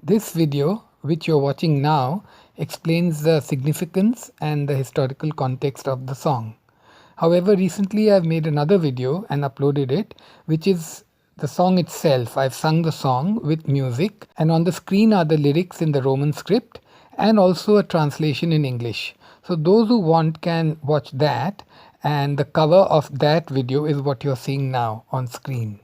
This video, which you're watching now, explains the significance and the historical context of the song. However, recently I've made another video and uploaded it, which is the song itself. I've sung the song with music, and on the screen are the lyrics in the Roman script and also a translation in English. So those who want can watch that, and the cover of that video is what you're seeing now on screen.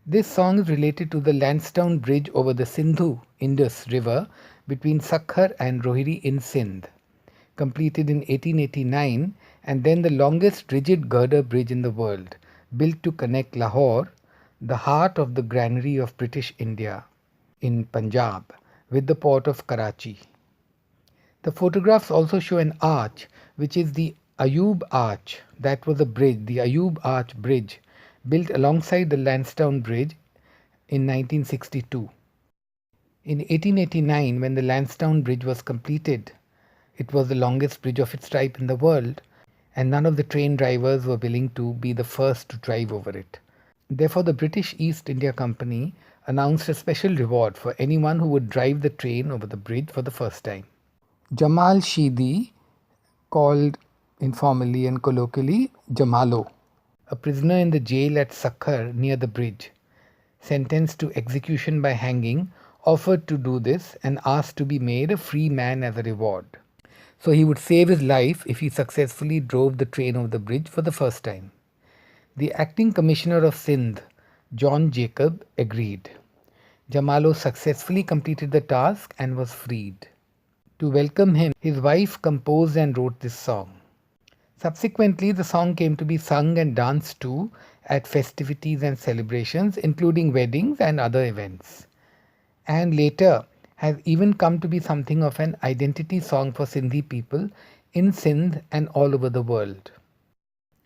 This song is related to the Lansdowne Bridge over the Sindhu Indus River between Sakhar and Rohiri in Sindh, completed in 1889, and then the longest rigid girder bridge in the world, built to connect Lahore, the heart of the granary of British India in Punjab, with the port of Karachi. The photographs also show an arch, which is the Ayub Arch. That was a bridge, the Ayub Arch Bridge, built alongside the Lansdowne Bridge in 1962. In 1889, when the Lansdowne Bridge was completed, it was the longest bridge of its type in the world, and none of the train drivers were willing to be the first to drive over it. Therefore, the British East India Company announced a special reward for anyone who would drive the train over the bridge for the first time. Jamal Shidi, called informally and colloquially Jamalo, a prisoner in the jail at Sakhar near the bridge, sentenced to execution by hanging, offered to do this and asked to be made a free man as a reward. So he would save his life if he successfully drove the train over the bridge for the first time. The acting commissioner of Sindh, John Jacob, agreed. Jamalo successfully completed the task and was freed. To welcome him, his wife composed and wrote this song. Subsequently, the song came to be sung and danced to at festivities and celebrations, including weddings and other events, and later has even come to be something of an identity song for Sindhi people in Sindh and all over the world.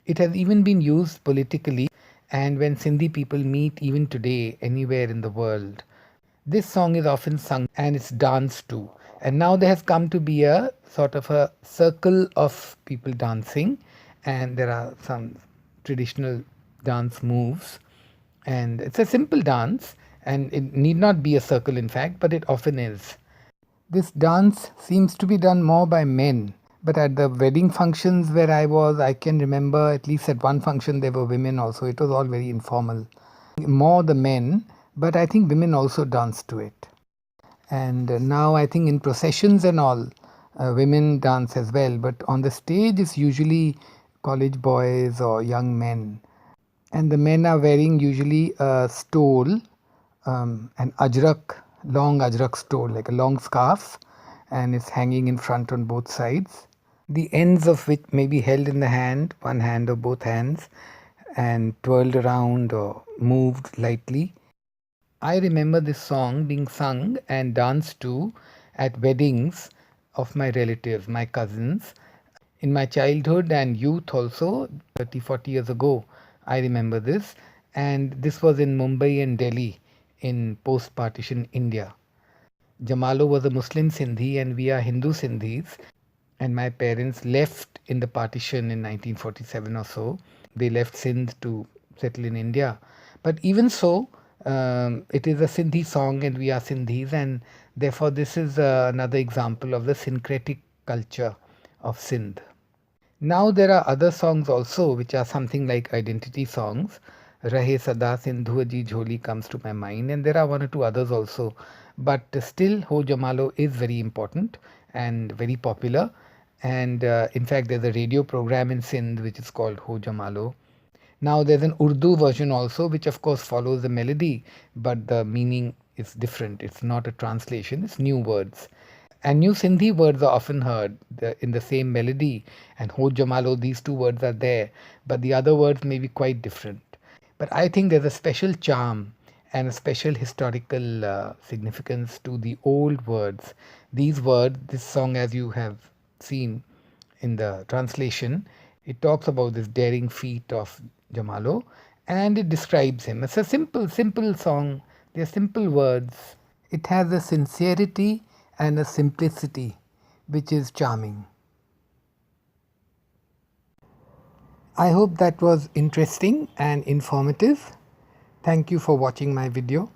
It has even been used politically, and when Sindhi people meet even today anywhere in the world, this song is often sung and it's danced to. And now there has come to be a sort of a circle of people dancing, and there are some traditional dance moves, and it's a simple dance, and it need not be a circle in fact, but it often is. This dance seems to be done more by men, but at the wedding functions where I was, I can remember at least at one function there were women also. It was all very informal. More the men, but I think women also danced to it. And now I think in processions and all, women dance as well, but on the stage it's usually college boys or young men. And the men are wearing usually a stole, an ajrak, long ajrak stole, like a long scarf, and it's hanging in front on both sides. The ends of which may be held in the hand, one hand or both hands, and twirled around or moved lightly. I remember this song being sung and danced to at weddings of my relatives, my cousins. In my childhood and youth also, 30, 40 years ago, I remember this. And this was in Mumbai and Delhi in post-partition India. Jamalo was a Muslim Sindhi and we are Hindu Sindhis. And my parents left in the partition in 1947 or so. They left Sindh to settle in India. But even so, it is a Sindhi song and we are Sindhis, and therefore this is another example of the syncretic culture of Sindh. Now there are other songs also which are something like identity songs. Rahe Sada Sindhuaji Jholi comes to my mind, and there are one or two others also. But still, Ho Jamalo is very important and very popular. And in fact, there's a radio program in Sindh which is called Ho Jamalo. Now there's an Urdu version also, which of course follows the melody, but the meaning is different. It's not a translation, it's new words. And new Sindhi words are often heard in the same melody, and Ho Jamalo, these two words are there, but the other words may be quite different. But I think there's a special charm and a special historical significance to the old words. These words, this song, as you have seen in the translation, it talks about this daring feat of Jamalo, and it describes him. It's a simple song. They're simple words. It has a sincerity and a simplicity which is charming. I hope that was interesting and informative. Thank you for watching my video.